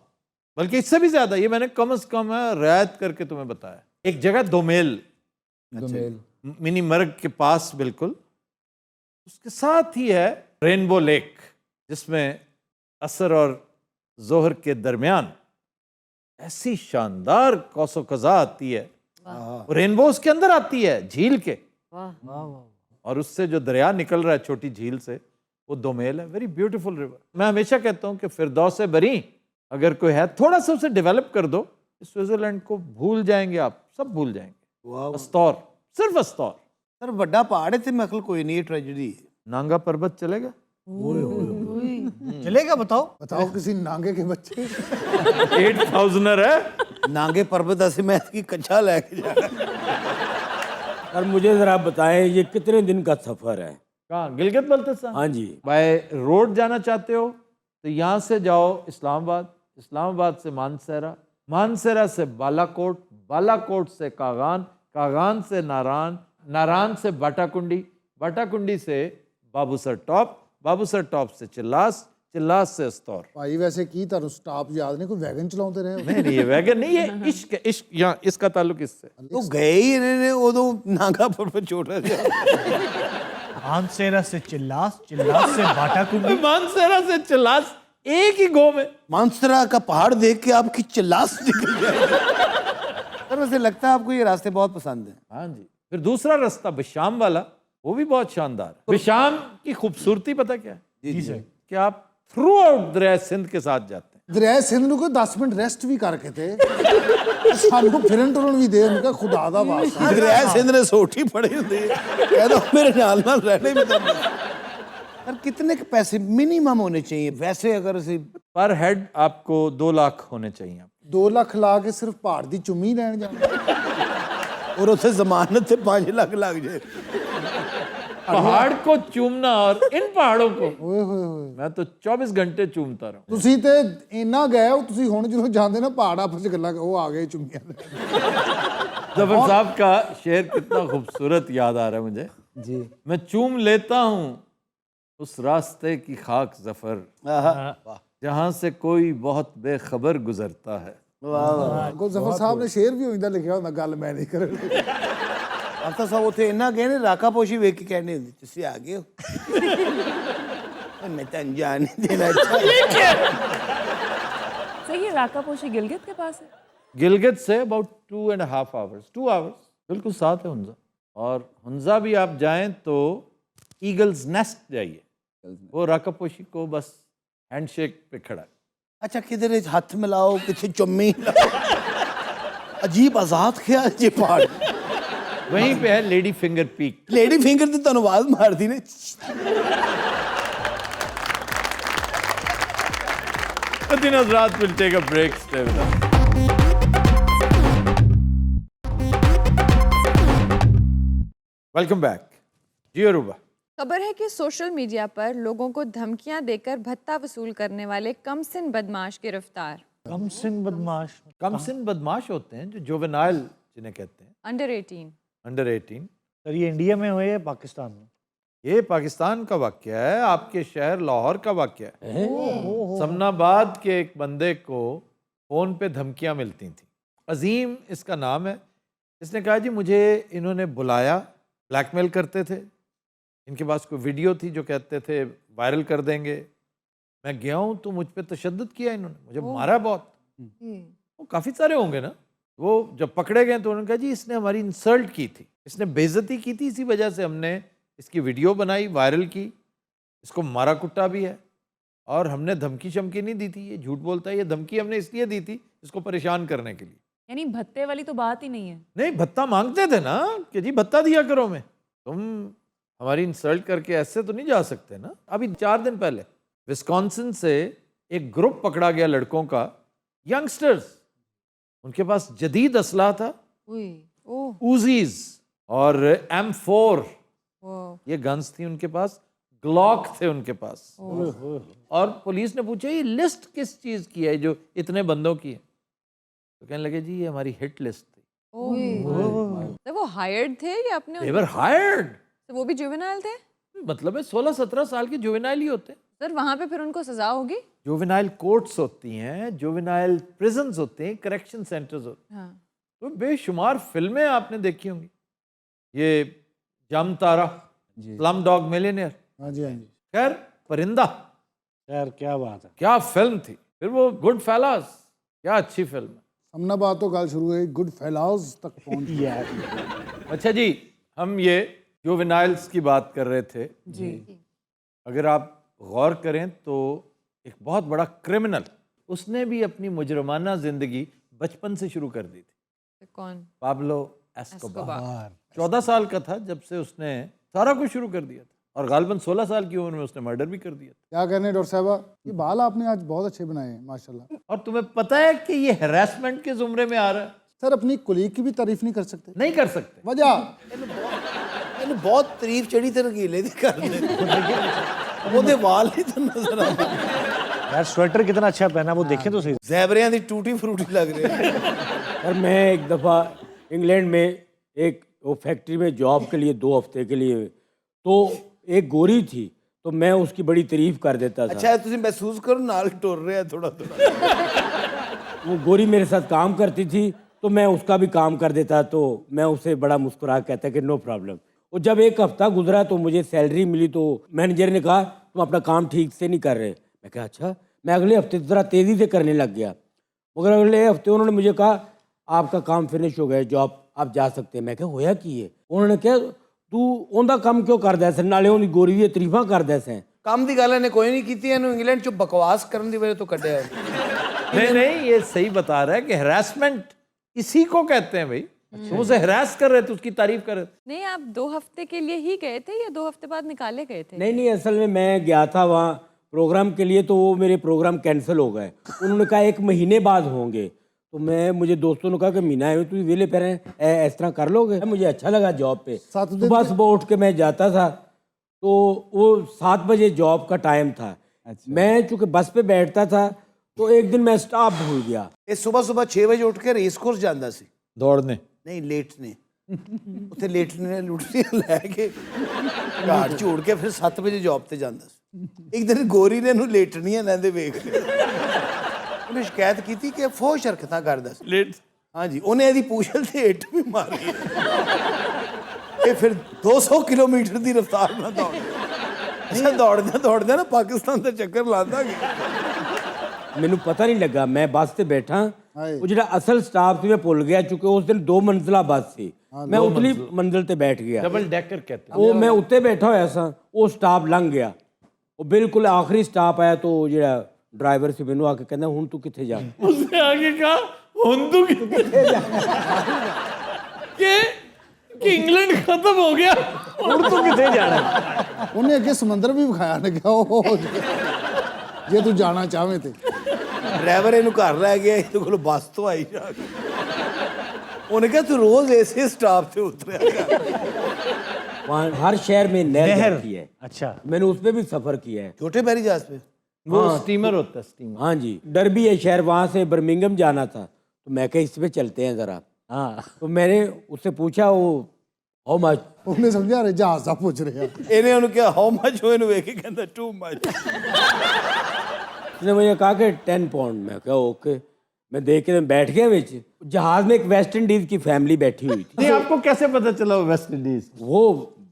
बल्कि इससे भी ज्यादा। ये मैंने कम से कम है रियायत करके तुम्हें बताया। एक जगह दोमेल, मिनी मर्ग के पास बिल्कुल, उसके साथ ही है रेनबो लेक, जिसमें असर और जोहर के दरमियान ऐसी शानदार कौसो कज़ा आती है। रेनबो उसके अंदर आती है झील के, और उससे जो दरिया निकल रहा है छोटी झील से, वो दोमेल है। Very beautiful river. मैं हमेशा कहता हूँ कि फिरदौस बरी अगर कोई है, थोड़ा सा उसे डेवलप कर दो, स्विट्जरलैंड को भूल जाएंगे आप, सब भूल जाएंगे। अस्तौर, सिर्फ अस्तौर। ਸਰ ਵੱਡਾ ਪਹਾੜ ਹੈ ਤੇ ਮੈਂ ਕਿਹਾ ਕੋਈ ਨਹੀਂ, ਇਹ ਟ੍ਰੈਜੇਡੀ ਹੈ। नांगा पर्वत चलेगा? चलेगा बताओ। बताओ किसी नांगे के बच्चे 8000 है। नांगे पर्वत से मैं इसकी कच्चा लेके जा रहा। और मुझे ज़रा बताएं ये कितने दिन का सफ़र है? कहाँ? गिलगित बल्तिस्तान? हाँ जी। बाय रोड जाना चाहते हो तो यहाँ से जाओ इस्लामाबाद, इस्लामाबाद से मानसेरा, मानसेरा से बालाकोट, बालाकोट से कागान, कागान से नारान, नारान से बाटाकुंडी, बाटाकुंडी से बाबूसर टॉप, बाबूसर टॉप से चिल्लास, चिल्लास से अस्तौर। भाई वैसे की ਤੁਹਾਨੂੰ ਸਟਾਪ ਯਾਦ नहीं, कोई वैगन चलाते रहे? नहीं नहीं, ये वैगन नहीं है, इश्क है, इश्क। यहाँ इसका ताल्लुक इससे। तो गए ही इन्होंने उदो नांगा पर्वत छोटा सा। मानसेरा से चिल्लास, चिल्लास से बाटाकुंडी। मानसेरा से चिल्लास एक ही गो में। मानसरा का पहाड़ देख के आपकी चिल्लास निकल जाए। सर वैसे लगता है आपको ये रास्ते बहुत पसंद है। हाँ जी। फिर दूसरा रास्ता बिशाम वाला, वो भी बहुत शानदार है। बिशाम की खूबसूरती पता क्या है? जी जी। कि आप थ्रू आउट दरिया सिंध के साथ जाते हैं। ਦਰਿਆ ਸਿੰਧ ਨੂੰ ਕੋਈ 10 ਮਿੰਟ ਰੈਸਟ ਵੀ ਕਰਕੇ ਤੇ ਸਾਨੂੰ ਫਿਰਨ ਟੁਰਨ ਵੀ ਦੇ, ਉਹਨੂੰ ਕਹ ਖੁਦਾ ਦਾ ਵਾਸਤਾ। ਦਰਿਆ ਸਿੰਧ ਨੇ ਸੋਟੀ ਪੜੀ ਹੁੰਦੀ ਹੈ, कहदो मेरे नाल नाल रहने भी दम। सर कितने के पैसे मिनिमम होने चाहिए वैसे अगर ਅਸੀਂ पर हेड आपको 2 लाख होने चाहिए। 2 ਲੱਖ ਲਾ ਕੇ ਸਿਰਫ ਪਹਾੜ ਦੀ ਚੁੰਮੀ ਲੈਣ ਜਾਣਾ, और ਉੱਥੇ ਜ਼ਮਾਨਤ ਤੇ 5 ਲੱਖ ਲੱਗ ਜਾਏ। पहाड़ को चूमना, और इन पहाड़ों को ਓਏ ਹੋਏ ਹੋਏ। मैं तो 24 घंटे चूमता रहूं। ਤੁਸੀਂ ਤੇ ਇੰਨਾ ਗਏ ਹੋ, ਤੁਸੀਂ ਹੁਣ ਜਦੋਂ ਜਾਂਦੇ ਨਾ ਪਹਾੜ ਆਪਸ ਚ ਗੱਲਾਂ, ਉਹ ਆ ਗਏ ਚੁੰਮੀਆਂ ਦੇ। जफर साहब का शेर कितना खूबसूरत याद आ रहा है मुझे। जी। मैं चूम लेता हूँ उस रास्ते की खाक जफर, जहाँ से कोई बहुत बेखबर गुजरता है। ਕੋ ਜ਼ਫਰ ਸਾਹਿਬ ਨੇ ਸ਼ੇਰ ਵੀ ਹੁੰਦਾ ਲਿਖਿਆ ਹੁੰਦਾ, ਗੱਲ ਮੈਂ ਨਹੀਂ ਕਰਨੀ। ਅਫਸਰ ਸਾਹਿਬ ਉੱਥੇ ਇੰਨਾ ਗਏ ਨੇ, ਰਾਕਾ ਪੋਸ਼ੀ ਵੇਖ ਕੇ ਕਹਿੰਦੇ ਹੁੰਦੇ ਤੁਸੀਂ ਆ ਗਏ ਹੋ। मैं तो अनजान नहीं देना चाहिए। सही है, राकापोशी गिलगित के पास है। Gilgit say about 2.5 hours, 2 hours बिल्कुल साथ है हुंजा। और हुंजा भी आप जाएं तो ईगल्स नेस्ट जाइए, वो राकापोशी को बस हैंडशेक पे खड़ा है। अच्छा किधर हाथ मिलाओ, किसी चुम्मी लाओ। अजीब आजाद ख्याल जे पहाड़। वहीं पे है lady finger peak. Lady finger तो ਤੁਹਾਨੂੰ ਆਵਾਜ਼ ਮਾਰਦੀ ਨੇ। दिन रात will take a break. Stay with us. Welcome back. जी अरूबा। खबर है कि सोशल मीडिया पर लोगों को धमकियां देकर भत्ता वसूल करने वाले कमसिन बदमाश गिरफ्तार। कमसिन बदमाश। कमसिन बदमाश होते हैं जो जुवेनाइल जिन्हें कहते हैं, अंडर 18। अंडर 18। सर ये इंडिया में हुए या पाकिस्तान में? ये पाकिस्तान का वाकया है, आपके शहर लाहौर का वाकया है। समनाबाद के एक बंदे को फ़ोन पे धमकियां मिलती थी। अजीम इसका नाम है। इसने कहा जी मुझे इन्होंने बुलाया, ब्लैकमेल करते थे, इनके पास कोई वीडियो थी जो कहते थे वायरल कर देंगे, मैं गया हूँ तो मुझ पे तशद्दुद किया इन्होंने, मुझे मारा बहुत। वो काफ़ी सारे होंगे ना। वो जब पकड़े गए तो उन्होंने कहा जी इसने हमारी इंसल्ट की थी, इसने बेइज्जती की थी, इसी वजह से हमने इसकी वीडियो बनाई, वायरल की, इसको मारा कुट्टा भी है और हमने धमकी शमकी नहीं दी थी, ये झूठ बोलता है, ये धमकी हमने इसलिए दी थी इसको परेशान करने के लिए। यानी भत्ते वाली तो बात ही नहीं है। नहीं, भत्ता मांगते थे ना कि जी भत्ता दिया करो। मैं तुम हमारी इंसल्ट करके ऐसे तो नहीं जा सकते ना। अभी 4 दिन पहले विस्कॉन्सिन से एक ग्रुप पकड़ा गया लड़कों का, यंगस्टर्स, उनके पास जदीद असला था, उजीज और M4 ये गन्स थी उनके पास, ग्लॉक थे उनके पास। और पुलिस ने पूछा ये लिस्ट किस चीज की है जो इतने बंदों की है? तो कहने लगे जी ये हमारी हिट लिस्ट थी। तो वो हायर्ड थे या अपने? They were hired। तो वो भी जुवेनाइल थे? मतलब है 16-17 साल के जुवेनाइल ही होते हैं। सर वहाँ पे फिर उनको सजा होगी? जुवेनाइल कोर्ट्स होती हैं, जुवेनाइल प्रिजन्स होते हैं, करेक्शन सेंटर्स होते हैं। हाँ। तो बेशुमार फिल्में आपने देखी होंगी, ये जम तारा, स्लम डॉग मिलियनेयर, हाँ जी, हाँ जी। खैर परिंदा, यार क्या बात है। क्या फिल्म थी। फिर वो गुड फेलास, क्या अच्छी फिल्म है। हमने बात तो गल शुरू है गुड फेलाउज तक पहुंच। अच्छा जी, हम ये जुवेनाइल्स की बात कर रहे थे जी। अगर आप गौर करें तो एक बहुत बड़ा क्रिमिनल, उसने भी अपनी मुजरमाना जिंदगी बचपन से शुरू कर दी थी। तो कौन? पाब्लो एस्कोबार 14 साल का था जब से उसने सारा कुछ शुरू कर दिया था और गालिबन 16 साल की उम्र में उसने मर्डर भी कर दिया था। क्या कहने डॉक्टर साहबा, ये बाल आपने आज बहुत अच्छे बनाए हैं माशाल्लाह। और तुम्हें पता है कि ये हैरेसमेंट के जुमरे में आ रहा है। सर अपनी कुलीग की भी तारीफ नहीं कर सकते? नहीं कर सकते। वजह ਇਹਨੂੰ ਬਹੁਤ ਤਾਰੀਫ ਚੜੀ ਤੇ ਰਗੀਲੇ ਦੀ ਕਰਦੇ ਉਹਦੇ ਵਾਲ ਨਹੀਂ ਤਾਂ ਨਜ਼ਰ ਆਉਂਦੇ। यार स्वेटर कितना अच्छा पहना वो देखें तो सही। ਜ਼ੈਬਰਿਆਂ ਦੀ ਟੂਟੀ ਫਰੂਟੀ ਲੱਗ ਰਹੀ है। और मैं एक दफ़ा इंग्लैंड में एक वो फैक्ट्री में जॉब के लिए 2 हफ्ते के लिए, तो एक गोरी थी तो मैं उसकी बड़ी तारीफ कर देता था। ਅੱਛਾ ਤੁਸੀਂ ਮਹਿਸੂਸ ਕਰੋ ਨਾਲ ਟੁਰ ਰਿਹਾ ਥੋੜਾ ਥੋੜਾ। वो गोरी मेरे साथ काम करती थी तो मैं उसका भी काम कर देता, तो मैं उससे बड़ा मुस्कुरा कहता कि नो प्रॉब्लम। और जब एक हफ्ता गुजरा तो मुझे सैलरी मिली तो मैनेजर ने कहा तुम अपना काम ठीक से नहीं कर रहे। मैं कहा अच्छा। मैं अगले हफ्ते ज़रा तेज़ी से करने लग गया, मगर अगले हफ्ते उन्होंने मुझे कहा आपका काम फिनिश हो गया, जॉब आप जा सकते हैं। मैं कहा होया की है? उन्होंने कहा तू उनका काम क्यों करदा स, नाले उनकी गोरी दी तारीफां करदा स। ਕੰਮ ਦੀ ਗੱਲ ਇਹਨੇ ਕੋਈ नहीं ਕੀਤੀ, ਇਹਨੂੰ ਇੰਗਲੈਂਡ ਚੋਂ ਬਕਵਾਸ ਕਰਨ ਦੀ ਵਜ੍ਹਾ ਤੋਂ ਕੱਢਿਆ। नहीं, ये सही बता रहा है कि हैरेसमेंट इसी को कहते हैं भाई। तुम उसे हरास कर रहे थे, उसकी तारीफ कर रहे थे। नहीं, आप 2 हफ्ते के लिए ही गए थे या 2 हफ्ते बाद निकाले गए थे? नहीं, असल में मैं गया था वहाँ प्रोग्राम के लिए, तो वो मेरे प्रोग्राम कैंसिल हो गए। उन्होंने कहा 1 महीने बाद होंगे, तो मुझे दोस्तों ने कहा कि महीना है तुम वेले पैर इस तरह कर लोगे। मुझे अच्छा लगा जॉब पे। सुबह सुबह उठ के मैं जाता था, तो वो 7 बजे जॉब का टाइम था। मैं चूँकि बस पे बैठता था तो एक दिन मैं स्टॉप भूल गया। ਇਹ ਸਵੇਰ 6 ਵਜੇ ਉੱਠ ਕੇ ਰੇਸ ਕੋਰਸ ਜਾਂਦਾ ਸੀ दौड़ने। ਨਹੀਂ ਲੇਟਨੇ ਉੱਥੇ ਲੇਟਨੇ ਲੁੱਟੀਆਂ ਲੈ ਕੇ ਘਾਟ ਝੂੜ ਕੇ ਫਿਰ 7 ਵਜੇ ਜੌਬ ਤੇ ਜਾਂਦਾ ਸੀ। ਇੱਕ ਦਿਨ ਗੋਰੀ ਨੇ ਇਹਨੂੰ ਲੇਟਣੀਆਂ ਲੈਂਦੇ ਵੇਖ ਲਿਆ। ਉਹਨੇ ਸ਼ਿਕਾਇਤ ਕੀਤੀ ਕਿ ਫੋਸ਼ ਹਰਕਤਾਂ ਕਰਦਾ ਸੀ। लेट। ਹਾਂਜੀ, ਉਹਨੇ ਇਹਦੀ ਪੂਛਲ ਤੇ ਇੱਟ ਵੀ ਮਾਰੀ। ਇਹ ਫਿਰ 200 ਕਿਲੋਮੀਟਰ ਦੀ ਰਫ਼ਤਾਰ ਨਾਲ ਦੌੜਦਾ। ਦੌੜਦਿਆਂ ਨਾ ਪਾਕਿਸਤਾਨ ਦਾ ਚੱਕਰ ਲਾਉਂਦਾ ਗਿਆ। ਮੈਨੂੰ ਪਤਾ ਨਹੀਂ ਲੱਗਾ, ਮੈਂ ਬੱਸ ਤੇ ਬੈਠਾ, ਉਹ ਜਿਹੜਾ ਅਸਲ ਸਟਾਪ ਸੀ ਮੈਂ ਭੁੱਲ ਗਿਆ, ਚੁੱਕਿ ਉਸ ਦਿਨ 2 ਮੰਜ਼ਿਲਾ ਬੱਸ ਸੀ। ਮੈਂ ਉਤਲੀ ਮੰਜ਼ਿਲ ਤੇ ਬੈਠ ਗਿਆ। डबल डेकर कहते हैं। ਉਹ ਮੈਂ ਉੱਤੇ ਬੈਠਾ ਹੋਇਆ ਸਾਂ, ਉਹ ਸਟਾਪ ਲੰਘ ਗਿਆ। ਉਹ ਬਿਲਕੁਲ ਆਖਰੀ ਸਟਾਪ ਆਇਆ, तो ਜਿਹੜਾ ਡਰਾਈਵਰ ਸੀ ਮੈਨੂੰ ਆ ਕੇ ਕਹਿੰਦਾ ਹੁਣ ਤੂੰ ਕਿੱਥੇ ਜਾ? उसने आगे कहा हुंदू कि इंग्लैंड खत्म हो गया, और तू किथे जाना? ਉਹਨੇ ਅੱਗੇ ਸਮੁੰਦਰ ਵੀ ਵਿਖਾਇਆ ਨੇ ਕਿ ਉਹ ਜੇ ਤੂੰ ਜਾਣਾ ਚਾਹਵੇਂ ਤੇ। ਡਰਾਈਵਰ ਇਹਨੂੰ ਘਰ ਲੈ ਗਿਆ, ਇਹਦੇ ਕੋਲ ਬੱਸ ਤੋਂ ਆਈ ਜਾ ਕੇ। ਉਹਨੇ ਕਿਹਾ ਤੂੰ ਰੋਜ਼ ਇਸੇ ਸਟਾਪ ਤੇ ਉਤਰਿਆ ਕਰ। वहाँ हर शहर में नहर जाती है। अच्छा, मैंने उस पर भी सफ़र किया है। छोटे पैरी जहाज पे वो स्टीमर होता है, स्टीमर। हाँ जी, डरबी है शहर, वहाँ से बर्मिंघम जाना था, तो मैं कहा इस पे चलते हैं ज़रा। हाँ। तो मैंने उससे पूछा वो हाउ मच। ਉਹਨੇ ਸਮਝਿਆ ਰੇ ਜਹਾਜ਼ ਦਾ ਪੁੱਛ ਰਿਹਾ। ਇਹਨੇ ਉਹਨੂੰ ਕਿਹਾ ਹਾਊ ਮਚ, ਉਹ ਇਹਨੂੰ ਵੇਖ ਕੇ ਕਹਿੰਦਾ ਟੂ ਮਚ। उसने मुझे कहा कि 10 पाउंड। मैं कहा ओके। मैं देख के बैठ गया बिच जहाज में। एक वेस्ट इंडीज की फैमिली बैठी हुई थी। नहीं, आपको कैसे पता चला वो वेस्ट इंडीज? वो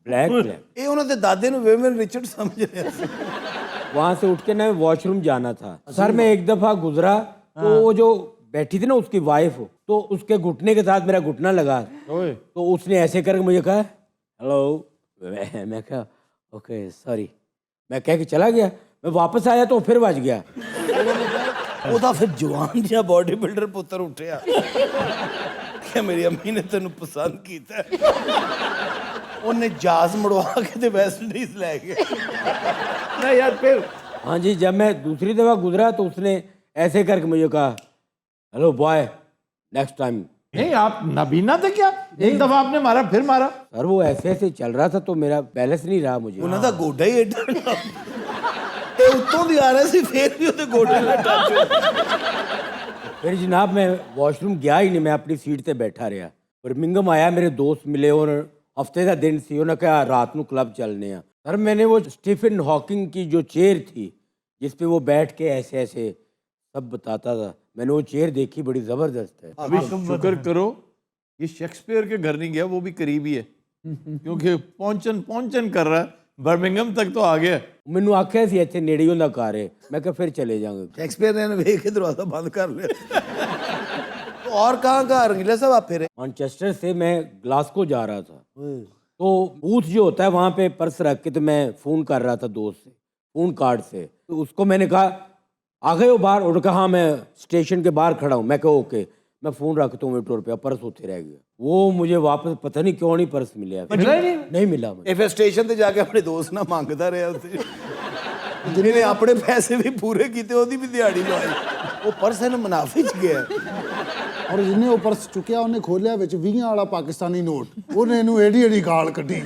ब्लैक ਇਹ ਉਹਨਾਂ ਦੇ ਦਾਦੇ ਨੂੰ ਵਿਮਨ ਰਿਚਰਡ ਸਮਝ ਰਿਹਾ ਸੀ। वहां से उठ के ना वॉशरूम जाना था सर। मैं एक दफा गुजरा तो वो जो बैठी थी ना उसकी वाइफ, तो उसके घुटने के साथ मेरा घुटना लगा, तो उसने ऐसे करके मुझे कहा हेलो। मैं कहा ओके सॉरी, मैं कह के चला गया। मैं वापस आया तो फिर बज गया। ਉਹਦਾ ਫਿਰ ਜਵਾਨ ਜਿਹਾ ਬੋਡੀ ਬਿਲਡਰ ਪੁੱਤਰ ਉੱਠਿਆ ਕਿ ਮੇਰੀ ਅੰਮੀ ਨੇ ਤੈਨੂੰ ਪਸੰਦ ਕੀਤਾ। ਉਹਨੇ ਜਾਜ਼ ਮੜਵਾ ਕੇ ਤੇ ਵੈਸਟ ਇੰਡੀਜ਼ ਲੈ ਗਿਆ। नहीं यार फिर हाँ जी, जब मैं दूसरी दफा गुजरा तो उसने ऐसे करके मुझे कहा हेलो बॉय नेक्स्ट टाइम। नहीं आप नबीना थे क्या? एक दफा आपने मारा फिर मारा। सर वो ऐसे ऐसे चल रहा था तो मेरा बैलेंस नहीं रहा मुझे। ਉਹਨਾਂ ਦਾ ਗੋਡਾ ਹੀ ਏਡਾ ਤੇ ਉੱਤੋਂ ਦੀ ਆ ਰਿਹਾ ਸੀ ਫੇਰ ਵੀ ਉਹਦੇ ਗੋਡੇ ਨਾਲ ਟੱਚ। फिर जनाब मैं वॉशरूम गया ही नहीं, मैं अपनी सीट पे बैठा रहा। बर्मिंघम आया, मेरे दोस्त मिले और हफ्ते का दिन सी, उन्होंने कहा रात को क्लब चलने हैं। सर मैंने वो स्टीफन हॉकिंग की जो चेयर थी जिस पे वो बैठ के ऐसे ऐसे सब बताता था, मैंने वो चेयर देखी, बड़ी ज़बरदस्त है। अभी शुक्र करो ये शेक्सपियर के घर नहीं गया, वो भी करीब ही है क्योंकि पहुंचन कर रहा है, बर्मिंघम तक तो आ गया। मैनू आख्या सी इत्थे नेड़े ही उन्दा घर है, मैं कहा फिर चले जाएंगे। शेक्सपियर ने वेख के दरवाजा बंद कर लिया। तो और कहाँ रंगीला साहब आप फिर? मैनचेस्टर से मैं ग्लासगो जा रहा था, तो बूथ जो होता है वहाँ पे पर्स रख के, तो मैं फ़ोन कर रहा था दोस्त से फ़ोन कार्ड से, तो उसको मैंने कहा आ गए हो बाहर? और कहा हाँ मैं स्टेशन के बाहर खड़ा हूँ। मैं कहा ओके, मैं फ़ोन रखता हूँ, मेट्रो रुपया पर्स होते रह गया। वो मुझे वापस पता नहीं क्यों नहीं पर्स मिला, नहीं मिला मुझे। ਇਹ ਫਿਰ ਸਟੇਸ਼ਨ ਤੇ ਜਾ ਕੇ ਆਪਣੇ ਦੋਸਤ ਨਾਲ ਮੰਗਦਾ ਰਿਹਾ ਉੱਥੇ, ਜਿਹਨੇ ਆਪਣੇ ਪੈਸੇ ਵੀ ਪੂਰੇ ਕੀਤੇ ਉਹਦੀ ਵੀ ਦਿਹਾੜੀ ਲਵਾਈ। ਉਹ ਪਰਸ ਇਹਨੂੰ ਮੁਨਾਫੇ ਚ ਗਿਆ। ਔਰ ਜਿਹਨੇ ਉਹ ਪਰਸ ਚੁੱਕਿਆ ਉਹਨੇ ਖੋਲਿਆ ਵਿੱਚ 20 ਵਾਲਾ ਪਾਕਿਸਤਾਨੀ ਨੋਟ, ਉਹਨੇ ਇਹਨੂੰ ਏਡੀ ਏਡੀ ਗਾਲ ਕੱਢੀ।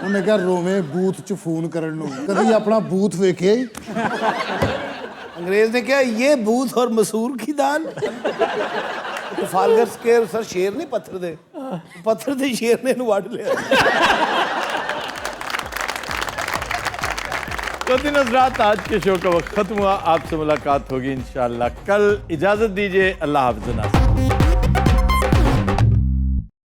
ਉਹਨੇ ਕਿਹਾ ਰੋਵੇਂ ਬੂਥ 'ਚ ਫੋਨ ਕਰਨ ਨੂੰ, ਕਦੀ ਆਪਣਾ ਬੂਥ ਵੇਖਿਆ ਹੀ? अंग्रेज ने क्या ये बूथ और मसूर की दाल? ट्रफालगर स्क्वायर सर शेर नहीं पत्थर दे शेर ने इन्हू वड़ लिया। तो दिन हज़रात आज के शो का वक्त खत्म हुआ। आपसे मुलाकात होगी इंशाअल्लाह कल। इजाज़त दीजिए, अल्लाह हाफ़िज़।